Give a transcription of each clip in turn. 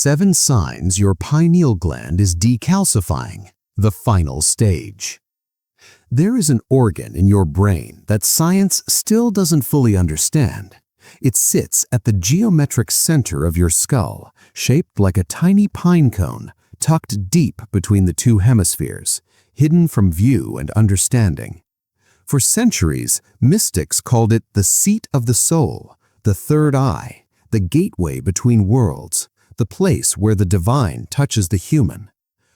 7 signs your pineal gland is decalcifying, the final stage. There is an organ in your brain that science still doesn't fully understand. It sits at the geometric center of your skull, shaped like a tiny pine cone, tucked deep between the 2 hemispheres, hidden from view and understanding. For centuries, mystics called it the seat of the soul, the third eye, the gateway between worlds, the place where the divine touches the human.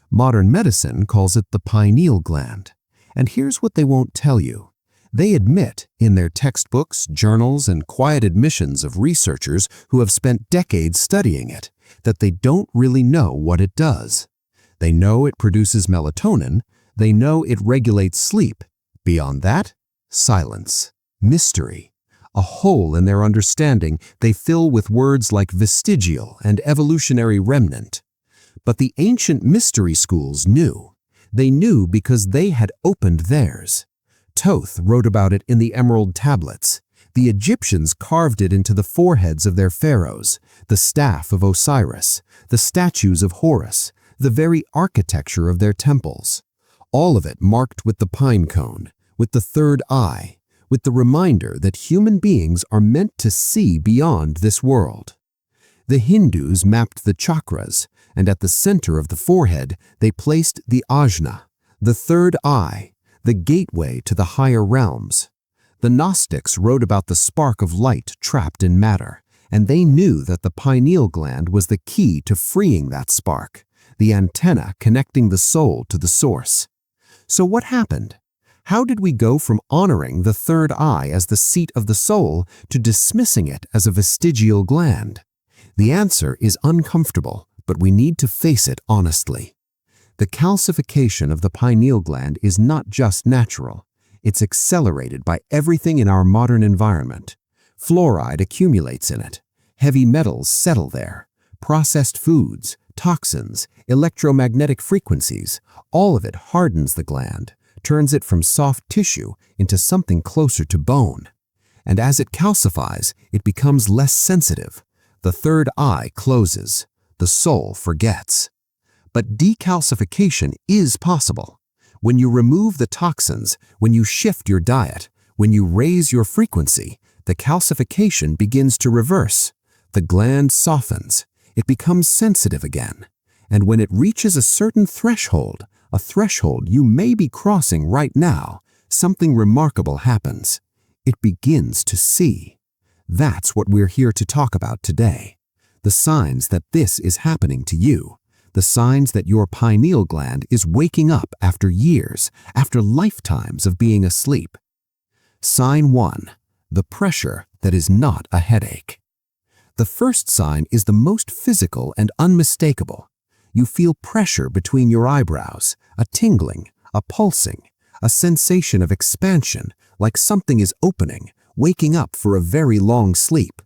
Modern medicine calls it the pineal gland. And here's what they won't tell you. They admit in their textbooks, journals, and quiet admissions of researchers who have spent decades studying it that they don't really know what it does. They know it produces melatonin. They know it regulates sleep. Beyond that, silence, mystery, a hole in their understanding they fill with words like vestigial and evolutionary remnant. But the ancient mystery schools knew. They knew because they had opened theirs. Thoth wrote about it in the Emerald Tablets. The Egyptians carved it into the foreheads of their pharaohs, the staff of Osiris, the statues of Horus, the very architecture of their temples. All of it marked with the pine cone, with the third eye, with the reminder that human beings are meant to see beyond this world. The Hindus mapped the chakras, and at the center of the forehead they placed the ajna, the third eye, the gateway to the higher realms. The Gnostics wrote about the spark of light trapped in matter, and they knew that the pineal gland was the key to freeing that spark, the antenna connecting the soul to the source. So what happened? How did we go from honoring the third eye as the seat of the soul to dismissing it as a vestigial gland? The answer is uncomfortable, but we need to face it honestly. The calcification of the pineal gland is not just natural. It's accelerated by everything in our modern environment. Fluoride accumulates in it. Heavy metals settle there. Processed foods, toxins, electromagnetic frequencies, all of it hardens the gland, turns it from soft tissue into something closer to bone. And as it calcifies, it becomes less sensitive. The third eye closes. The soul forgets. But decalcification is possible. When you remove the toxins, when you shift your diet, when you raise your frequency, the calcification begins to reverse. The gland softens. It becomes sensitive again. And when it reaches a certain threshold, a threshold you may be crossing right now, something remarkable happens. It begins to see. That's what we're here to talk about today. The signs that this is happening to you. The signs that your pineal gland is waking up after years, after lifetimes of being asleep. Sign 1. The pressure that is not a headache. The first sign is the most physical and unmistakable. You feel pressure between your eyebrows, a tingling, a pulsing, a sensation of expansion, like something is opening, waking up for a very long sleep.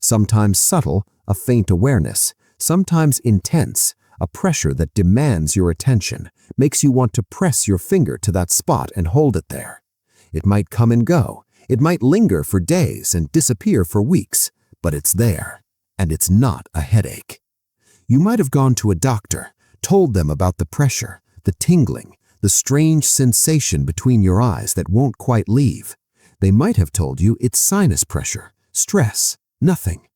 Sometimes subtle, a faint awareness, sometimes intense, a pressure that demands your attention, makes you want to press your finger to that spot and hold it there. It might come and go. It might linger for days and disappear for weeks, but it's there, and it's not a headache. You might have gone to a doctor, told them about the pressure, the tingling, the strange sensation between your eyes that won't quite leave. They might have told you it's sinus pressure, stress, nothing.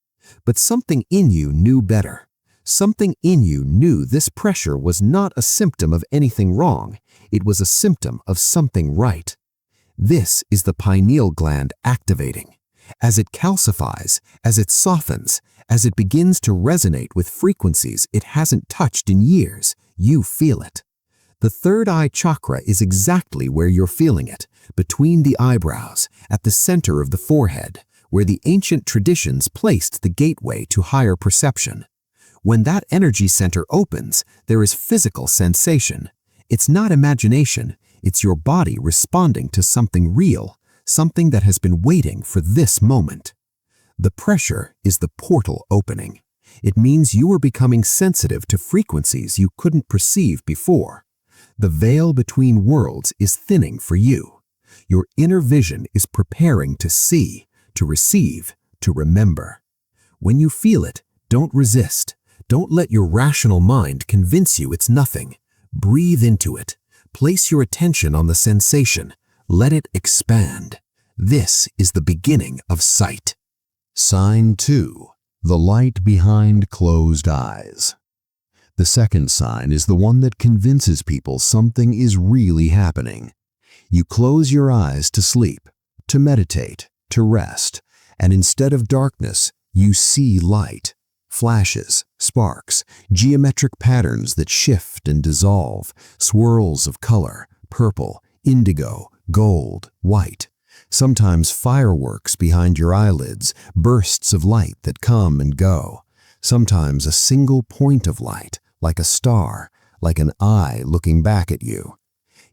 But something in you knew better. Something in you knew this pressure was not a symptom of anything wrong. It was a symptom of something right. This is the pineal gland activating. As it calcifies, as it softens, as it begins to resonate with frequencies it hasn't touched in years, you feel it. The third eye chakra is exactly where you're feeling it, between the eyebrows, at the center of the forehead, where the ancient traditions placed the gateway to higher perception. When that energy center opens, there is physical sensation. It's not imagination, it's your body responding to something real, something that has been waiting for this moment. The pressure is the portal opening. It means you are becoming sensitive to frequencies you couldn't perceive before. The veil between worlds is thinning for you. Your inner vision is preparing to see, to receive, to remember. When you feel it, don't resist. Don't let your rational mind convince you it's nothing. Breathe into it. Place your attention on the sensation. Let it expand. This is the beginning of sight. Sign 2. The light behind closed eyes. The second sign is the one that convinces people something is really happening. You close your eyes to sleep, to meditate, to rest, and instead of darkness, you see light. Flashes, sparks, geometric patterns that shift and dissolve, swirls of color, purple, indigo, gold, white. Sometimes fireworks behind your eyelids, bursts of light that come and go. Sometimes a single point of light, like a star, like an eye looking back at you.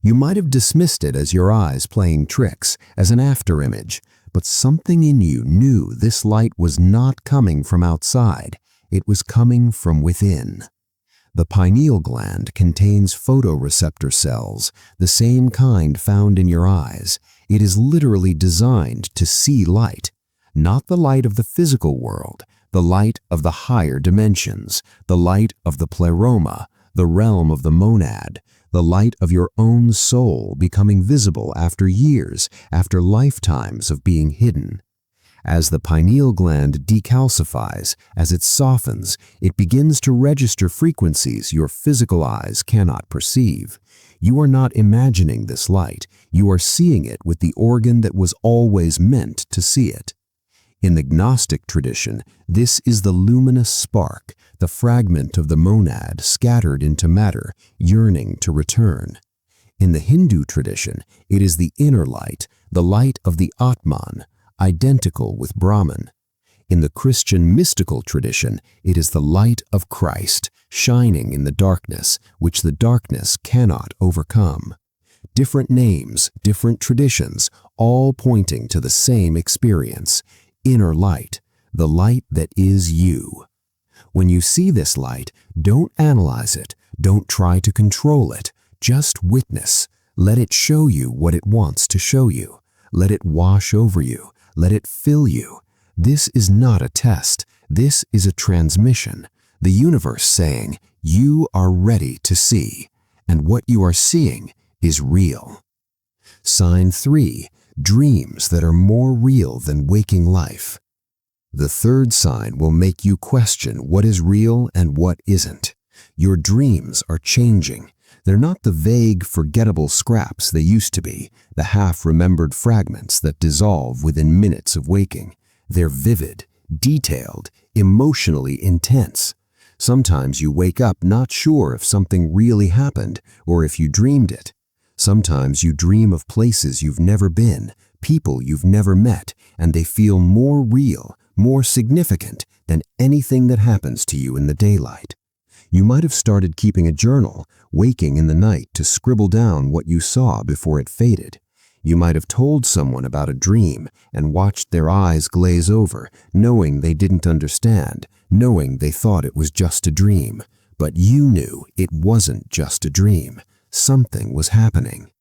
You might have dismissed it as your eyes playing tricks, as an afterimage, but something in you knew this light was not coming from outside. It was coming from within. The pineal gland contains photoreceptor cells, the same kind found in your eyes. It is literally designed to see light, not the light of the physical world, the light of the higher dimensions, the light of the pleroma, the realm of the monad, the light of your own soul becoming visible after years, after lifetimes of being hidden. As the pineal gland decalcifies, as it softens, it begins to register frequencies your physical eyes cannot perceive. You are not imagining this light. You are seeing it with the organ that was always meant to see it. In the Gnostic tradition, this is the luminous spark, the fragment of the monad scattered into matter, yearning to return. In the Hindu tradition, it is the inner light, the light of the Atman, identical with Brahman. In the Christian mystical tradition, it is the light of Christ, shining in the darkness, which the darkness cannot overcome. Different names, different traditions, all pointing to the same experience. Inner light, the light that is you. When you see this light, don't analyze it, don't try to control it, just witness. Let it show you what it wants to show you. Let it wash over you. Let it fill you. This is not a test. This is a transmission. The universe saying, you are ready to see, and what you are seeing is real. Sign 3. Dreams that are more real than waking life. The third sign will make you question what is real and what isn't. Your dreams are changing. They're not the vague, forgettable scraps they used to be, the half-remembered fragments that dissolve within minutes of waking. They're vivid, detailed, emotionally intense. Sometimes you wake up not sure if something really happened or if you dreamed it. Sometimes you dream of places you've never been, people you've never met, and they feel more real, more significant than anything that happens to you in the daylight. You might have started keeping a journal, waking in the night to scribble down what you saw before it faded. You might have told someone about a dream and watched their eyes glaze over, knowing they didn't understand, knowing they thought it was just a dream. But you knew it wasn't just a dream. Something was happening.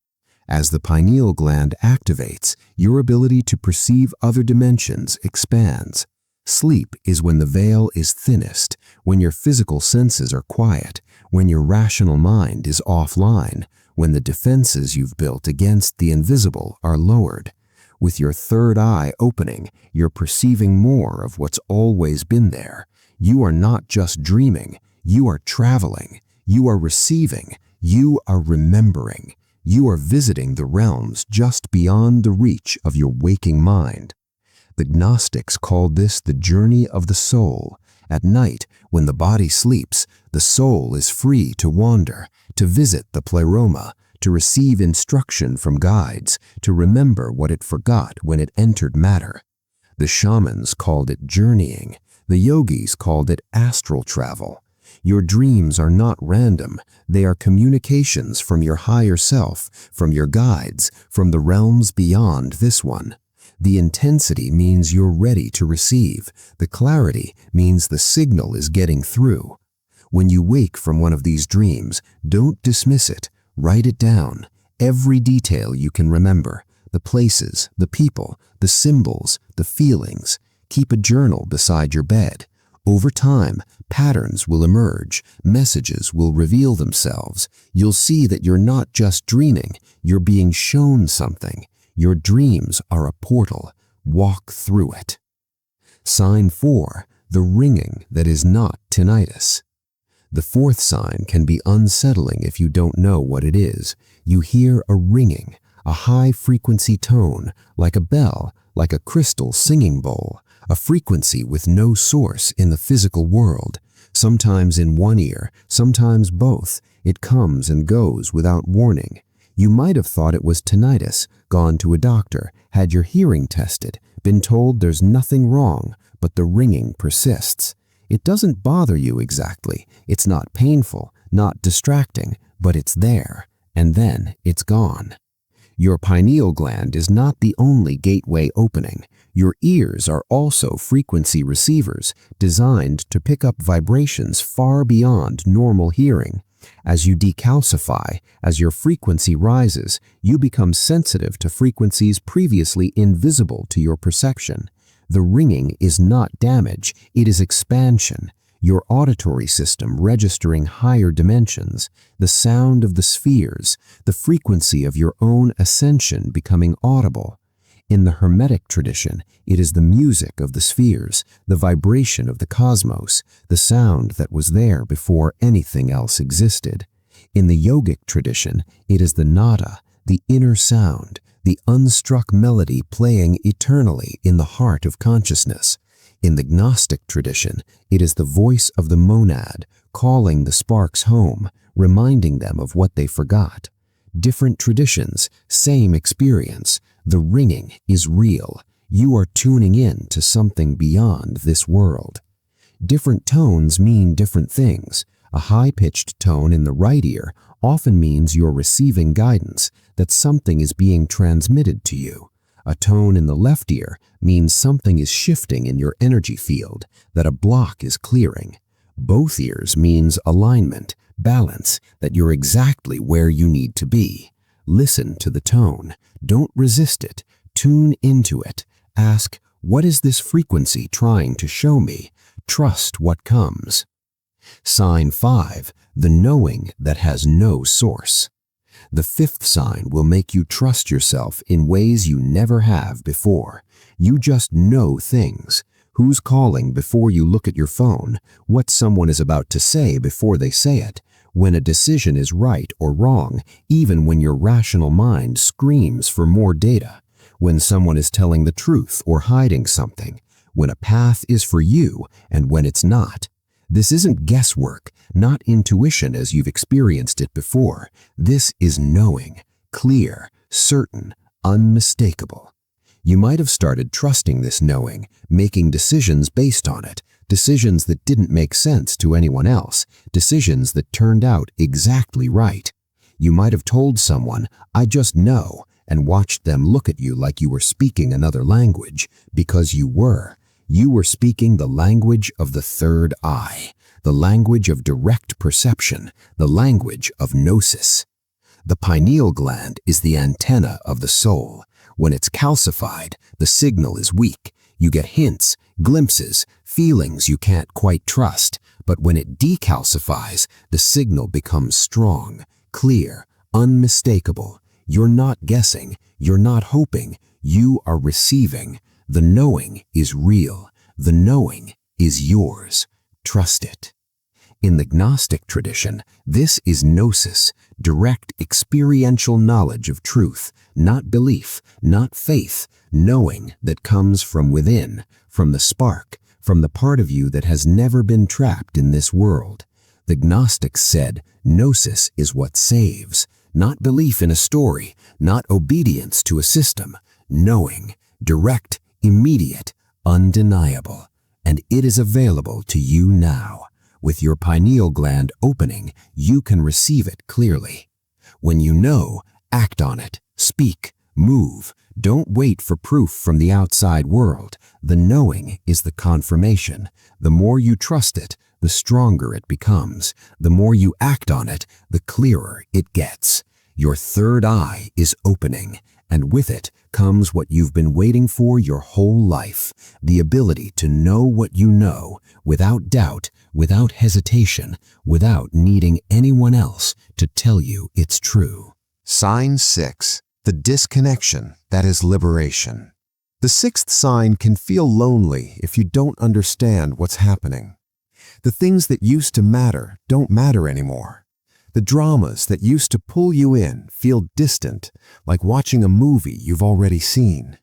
As the pineal gland activates, your ability to perceive other dimensions expands. Sleep is when the veil is thinnest, when your physical senses are quiet, when your rational mind is offline, when the defenses you've built against the invisible are lowered. With your third eye opening, you're perceiving more of what's always been there. You are not just dreaming, you are traveling, you are receiving, you are remembering. You are visiting the realms just beyond the reach of your waking mind. The Gnostics called this the journey of the soul. At night, when the body sleeps, the soul is free to wander, to visit the pleroma, to receive instruction from guides, to remember what it forgot when it entered matter. The shamans called it journeying. The yogis called it astral travel. Your dreams are not random. They are communications from your higher self, from your guides, from the realms beyond this one. The intensity means you're ready to receive. The clarity means the signal is getting through. When you wake from one of these dreams, don't dismiss it. Write it down. Every detail you can remember. The places, the people, the symbols, the feelings. Keep a journal beside your bed. Over time, patterns will emerge, messages will reveal themselves. You'll see that you're not just dreaming, you're being shown something. Your dreams are a portal. Walk through it. Sign 4, the ringing that is not tinnitus. The fourth sign can be unsettling if you don't know what it is. You hear a ringing, a high-frequency tone, like a bell, like a crystal singing bowl, a frequency with no source in the physical world. Sometimes in one ear, sometimes both. It comes and goes without warning. You might have thought it was tinnitus, gone to a doctor, had your hearing tested, been told there's nothing wrong, but the ringing persists. It doesn't bother you exactly. It's not painful, not distracting, but it's there, and then it's gone. Your pineal gland is not the only gateway opening. Your ears are also frequency receivers designed to pick up vibrations far beyond normal hearing. As you decalcify, as your frequency rises, you become sensitive to frequencies previously invisible to your perception. The ringing is not damage, it is expansion. Your auditory system registering higher dimensions, the sound of the spheres, the frequency of your own ascension becoming audible. In the Hermetic tradition, it is the music of the spheres, the vibration of the cosmos, the sound that was there before anything else existed. In the Yogic tradition, it is the nada, the inner sound, the unstruck melody playing eternally in the heart of consciousness. In the Gnostic tradition, it is the voice of the monad, calling the sparks home, reminding them of what they forgot. Different traditions, same experience. The ringing is real. You are tuning in to something beyond this world. Different tones mean different things. A high-pitched tone in the right ear often means you're receiving guidance, that something is being transmitted to you. A tone in the left ear means something is shifting in your energy field, that a block is clearing. Both ears means alignment, balance, that you're exactly where you need to be. Listen to the tone. Don't resist it. Tune into it. Ask, what is this frequency trying to show me? Trust what comes. Sign 5, the knowing that has no source. The fifth sign will make you trust yourself in ways you never have before. You just know things. Who's calling before you look at your phone? What someone is about to say before they say it? When a decision is right or wrong, even when your rational mind screams for more data. When someone is telling the truth or hiding something. When a path is for you and when it's not. This isn't guesswork, not intuition as you've experienced it before. This is knowing, clear, certain, unmistakable. You might have started trusting this knowing, making decisions based on it, decisions that didn't make sense to anyone else, decisions that turned out exactly right. You might have told someone, I just know, and watched them look at you like you were speaking another language, because you were. You were speaking the language of the third eye, the language of direct perception, the language of Nosce. The pineal gland is the antenna of the soul. When it's calcified, the signal is weak. You get hints, glimpses, feelings you can't quite trust. But when it decalcifies, the signal becomes strong, clear, unmistakable. You're not guessing, you're not hoping, you are receiving. The knowing is real. The knowing is yours. Trust it. In the Gnostic tradition, this is gnosis, direct experiential knowledge of truth, not belief, not faith, knowing that comes from within, from the spark, from the part of you that has never been trapped in this world. The Gnostics said, gnosis is what saves, not belief in a story, not obedience to a system, knowing, direct, immediate, undeniable, and it is available to you now. With your pineal gland opening, you can receive it clearly. When you know, act on it, speak, move. Don't wait for proof from the outside world. The knowing is the confirmation. The more you trust it, the stronger it becomes. The more you act on it, the clearer it gets. Your third eye is opening, and with it comes what you've been waiting for your whole life, the ability to know what you know without doubt, without hesitation, without needing anyone else to tell you it's true. Sign 6. The disconnection that is liberation. The sixth sign can feel lonely if you don't understand what's happening. The things that used to matter don't matter anymore. The dramas that used to pull you in feel distant, like watching a movie you've already seen.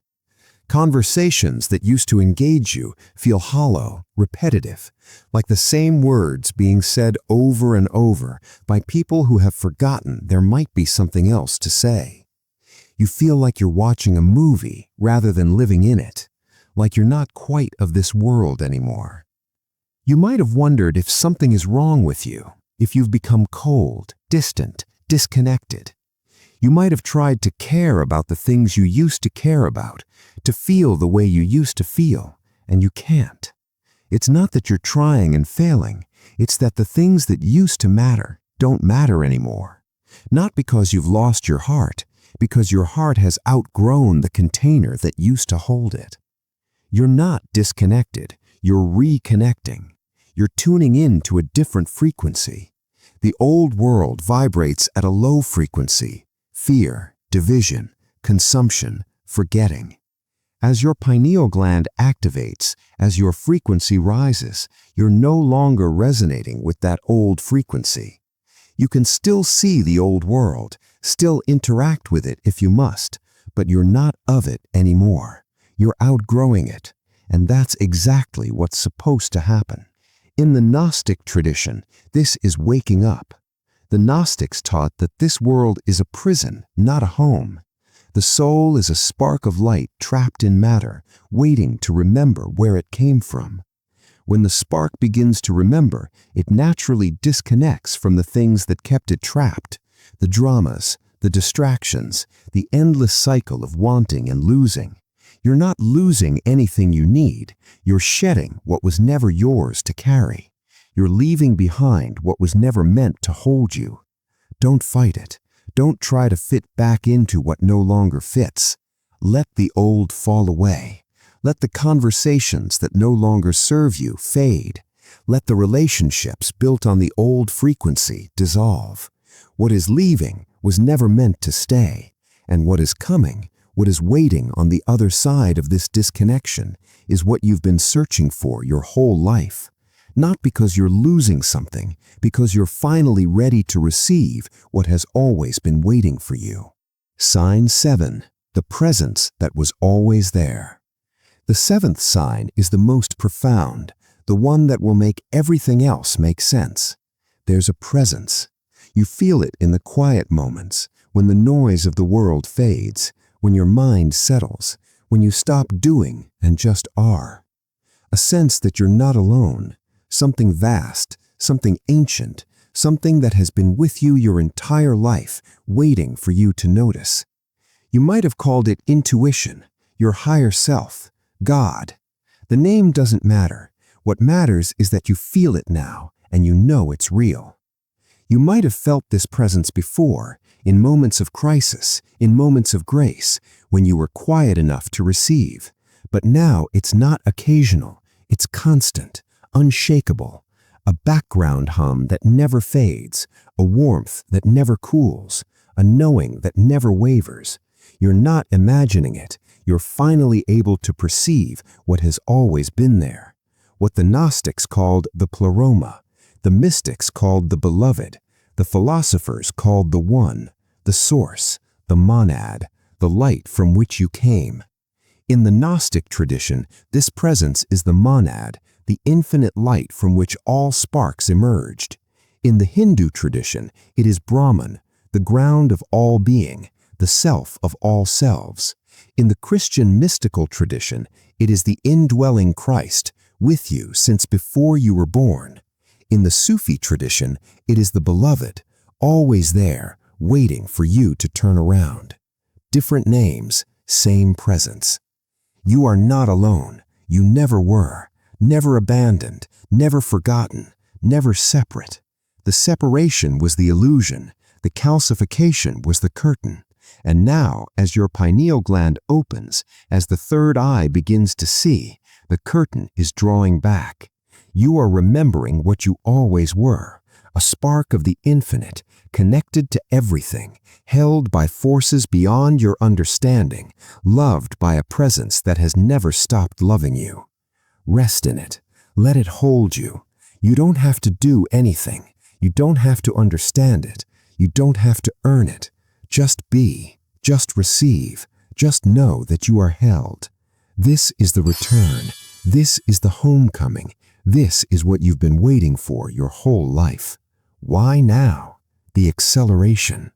Conversations that used to engage you feel hollow, repetitive, like the same words being said over and over by people who have forgotten there might be something else to say. You feel like you're watching a movie rather than living in it, like you're not quite of this world anymore. You might have wondered if something is wrong with you, if you've become cold, distant, disconnected. You might have tried to care about the things you used to care about, to feel the way you used to feel, and you can't. It's not that you're trying and failing, it's that the things that used to matter don't matter anymore. Not because you've lost your heart, because your heart has outgrown the container that used to hold it. You're not disconnected, you're reconnecting. You're tuning in to a different frequency. The old world vibrates at a low frequency: fear, division, consumption, forgetting. As your pineal gland activates, as your frequency rises, you're no longer resonating with that old frequency. You can still see the old world, still interact with it if you must, but you're not of it anymore. You're outgrowing it, and that's exactly what's supposed to happen. In the Gnostic tradition, this is waking up. The Gnostics taught that this world is a prison, not a home. The soul is a spark of light trapped in matter, waiting to remember where it came from. When the spark begins to remember, it naturally disconnects from the things that kept it trapped, the dramas, the distractions, the endless cycle of wanting and losing. You're not losing anything you need. You're shedding what was never yours to carry. You're leaving behind what was never meant to hold you. Don't fight it. Don't try to fit back into what no longer fits. Let the old fall away. Let the conversations that no longer serve you fade. Let the relationships built on the old frequency dissolve. What is leaving was never meant to stay, and what is coming, what is waiting on the other side of this disconnection, is what you've been searching for your whole life. Not because you're losing something, because you're finally ready to receive what has always been waiting for you. Sign 7. The presence that was always there. The seventh sign is the most profound, the one that will make everything else make sense. There's a presence. You feel it in the quiet moments, when the noise of the world fades, when your mind settles, when you stop doing and just are. A sense that you're not alone, something vast, something ancient, something that has been with you your entire life, waiting for you to notice. You might have called it intuition, your higher self, God. The name doesn't matter. What matters is that you feel it now and you know it's real. You might have felt this presence before, in moments of crisis, in moments of grace, when you were quiet enough to receive. But now it's not occasional, it's constant, unshakable, a background hum that never fades, a warmth that never cools, a knowing that never wavers. You're not imagining it, you're finally able to perceive what has always been there. What the Gnostics called the pleroma, the mystics called the beloved, the philosophers called the one, the source, the monad, the light from which you came. In the Gnostic tradition, this presence is the monad, the infinite light from which all sparks emerged. In the Hindu tradition, it is Brahman, the ground of all being, the self of all selves. In the Christian mystical tradition, it is the indwelling Christ, with you since before you were born. In the Sufi tradition, it is the beloved, always there, waiting for you to turn around. Different names, same presence. You are not alone. You never were, never abandoned, never forgotten, never separate. The separation was the illusion. The calcification was the curtain. And now, as your pineal gland opens, as the third eye begins to see, the curtain is drawing back. You are remembering what you always were, a spark of the infinite, connected to everything, held by forces beyond your understanding, loved by a presence that has never stopped loving you. Rest in it. Let it hold you. You don't have to do anything. You don't have to understand it. You don't have to earn it. Just be. Just receive. Just know that you are held. This is the return. This is the homecoming. This is what you've been waiting for your whole life. Why now? The acceleration.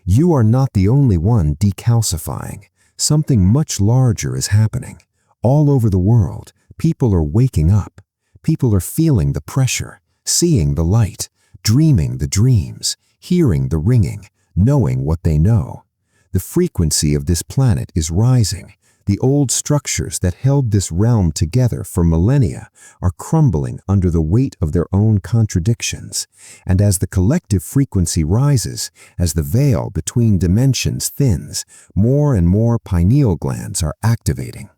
You are not the only one decalcifying. Something much larger is happening. All over the world, people are waking up. People are feeling the pressure, seeing the light, dreaming the dreams, hearing the ringing, knowing what they know. The frequency of this planet is rising. The old structures that held this realm together for millennia are crumbling under the weight of their own contradictions. And as the collective frequency rises, as the veil between dimensions thins, more and more pineal glands are activating.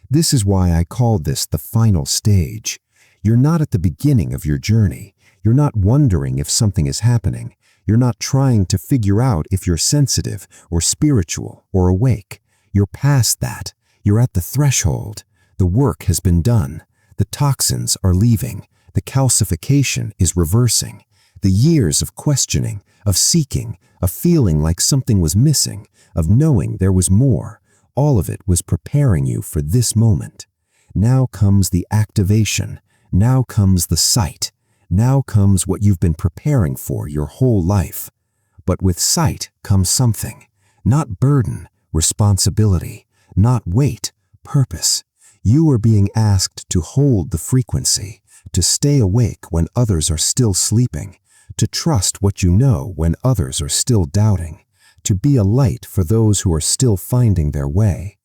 This is why I call this the final stage. You're not at the beginning of your journey. You're not wondering if something is happening. You're not trying to figure out if you're sensitive or spiritual or awake. You're past that. You're at the threshold. The work has been done. The toxins are leaving. The calcification is reversing. The years of questioning, of seeking, of feeling like something was missing, of knowing there was more, all of it was preparing you for this moment. Now comes the activation. Now comes the sight. Now comes what you've been preparing for your whole life. But with sight comes something. Not burden, responsibility, not weight, purpose. You are being asked to hold the frequency, to stay awake when others are still sleeping, to trust what you know when others are still doubting, to be a light for those who are still finding their way.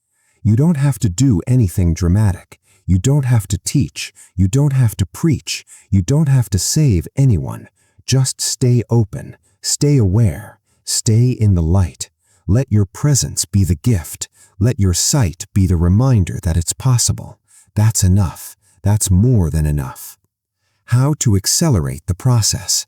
You don't have to do anything dramatic. You don't have to teach. You don't have to preach. You don't have to save anyone. Just stay open, stay aware, stay in the light. Let your presence be the gift. Let your sight be the reminder that it's possible. That's enough. That's more than enough. How to accelerate the process.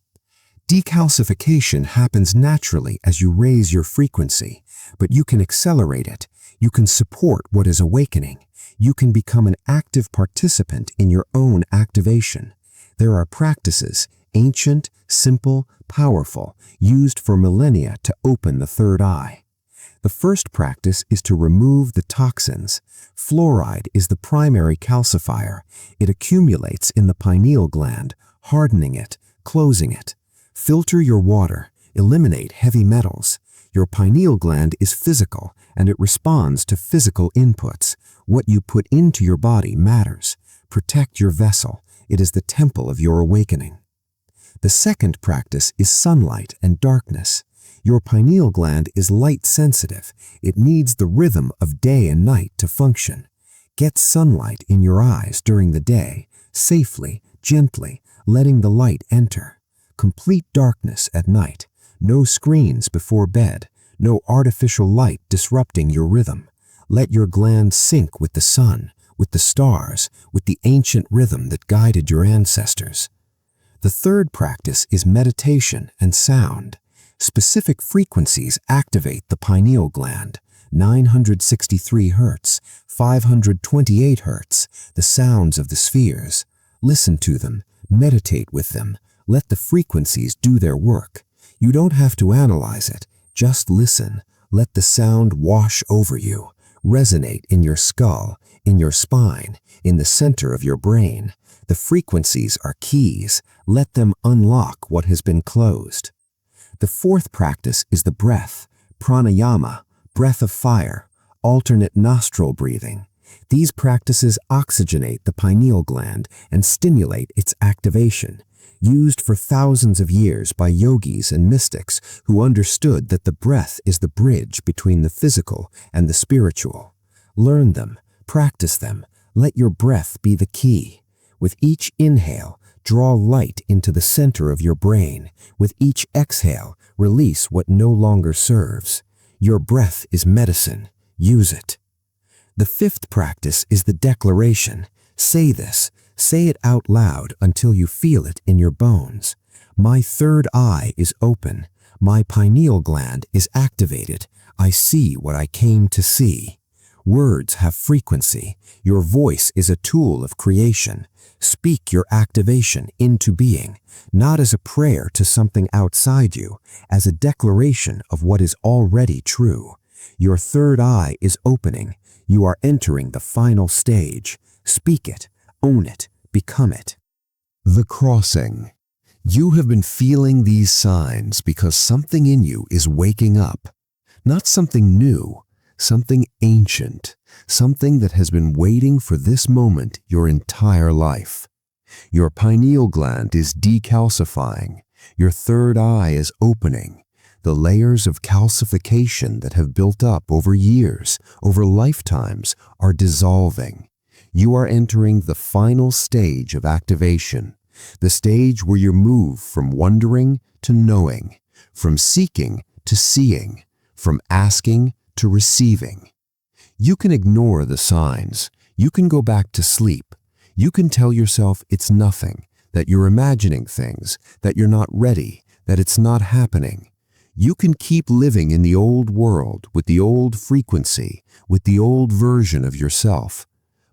Decalcification happens naturally as you raise your frequency, but you can accelerate it. You can support what is awakening. You can become an active participant in your own activation. There are practices, ancient, simple, powerful, used for millennia to open the third eye. The first practice is to remove the toxins. Fluoride is the primary calcifier. It accumulates in the pineal gland, hardening it, closing it. Filter your water, eliminate heavy metals. Your pineal gland is physical, and it responds to physical inputs. What you put into your body matters. Protect your vessel. It is the temple of your awakening. The second practice is sunlight and darkness. Your pineal gland is light sensitive. It needs the rhythm of day and night to function. Get sunlight in your eyes during the day, safely, gently, letting the light enter. Complete darkness at night. No screens before bed. No artificial light disrupting your rhythm. Let your gland sync with the sun, with the stars, with the ancient rhythm that guided your ancestors. The third practice is meditation and sound. Specific frequencies activate the pineal gland. 963 Hz, 528 Hz, the sounds of the spheres. Listen to them, meditate with them. Let the frequencies do their work. You don't have to analyze it. Just listen. Let the sound wash over you. Resonate in your skull, in your spine, in the center of your brain. The frequencies are keys. Let them unlock what has been closed. The fourth practice is the breath, pranayama, breath of fire, alternate nostril breathing. These practices oxygenate the pineal gland and stimulate its activation. Used for thousands of years by yogis and mystics who understood that the breath is the bridge between the physical and the spiritual. Learn them, practice them, let your breath be the key. With each inhale, Draw light into the center of your brain. With each exhale, release what no longer serves. Your breath is medicine. Use it. The fifth practice is the declaration. Say this. Say it out loud until you feel it in your bones. My third eye is open. My pineal gland is activated. I see what I came to see. Words have frequency. Your voice is a tool of creation. Speak your activation into being, not as a prayer to something outside you, as a declaration of what is already true. Your third eye is opening. You are entering the final stage. Speak it, own it, become it. The crossing. You have been feeling these signs because something in you is waking up. Not something new, something ancient, something that has been waiting for this moment your entire life. Your pineal gland is decalcifying. Your third eye is opening. The layers of calcification that have built up over years, over lifetimes, are dissolving. You are entering the final stage of activation, the stage where you move from wondering to knowing, from seeking to seeing, from asking to receiving. You can ignore the signs. You can go back to sleep. You can tell yourself it's nothing, that you're imagining things, that you're not ready, that it's not happening. You can keep living in the old world with the old frequency, with the old version of yourself.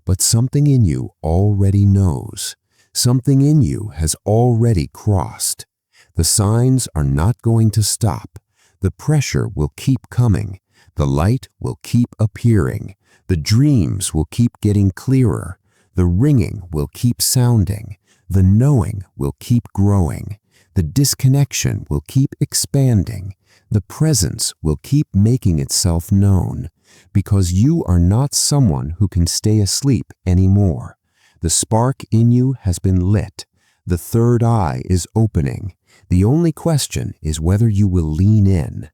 But something in you already knows. Something in you has already crossed. The signs are not going to stop. The pressure will keep coming. The light will keep appearing. The dreams will keep getting clearer. The ringing will keep sounding. The knowing will keep growing. The disconnection will keep expanding. The presence will keep making itself known. Because you are not someone who can stay asleep anymore. The spark in you has been lit. The third eye is opening. The only question is whether you will lean in.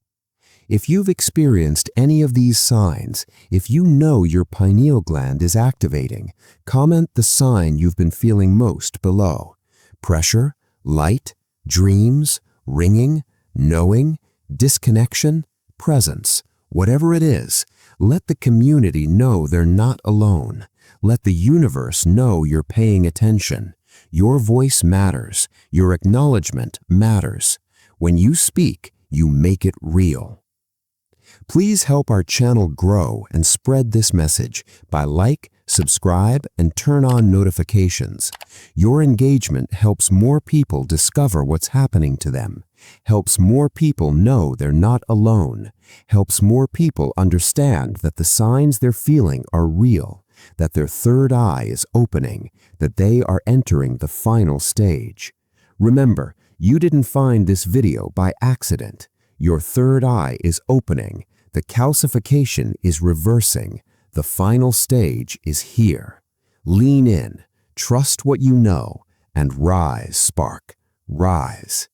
If you've experienced any of these signs, if you know your pineal gland is activating, comment the sign you've been feeling most below. Pressure, light, dreams, ringing, knowing, disconnection, presence, whatever it is, let the community know they're not alone. Let the universe know you're paying attention. Your voice matters. Your acknowledgement matters. When you speak, you make it real. Please help our channel grow and spread this message by like, subscribe, and turn on notifications. Your engagement helps more people discover what's happening to them, helps more people know they're not alone, helps more people understand that the signs they're feeling are real, that their third eye is opening, that they are entering the final stage. Remember, you didn't find this video by accident. Your third eye is opening. The calcification is reversing. The final stage is here. Lean in, trust what you know, and rise, spark, rise.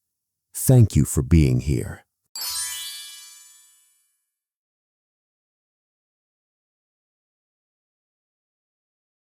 Thank you for being here.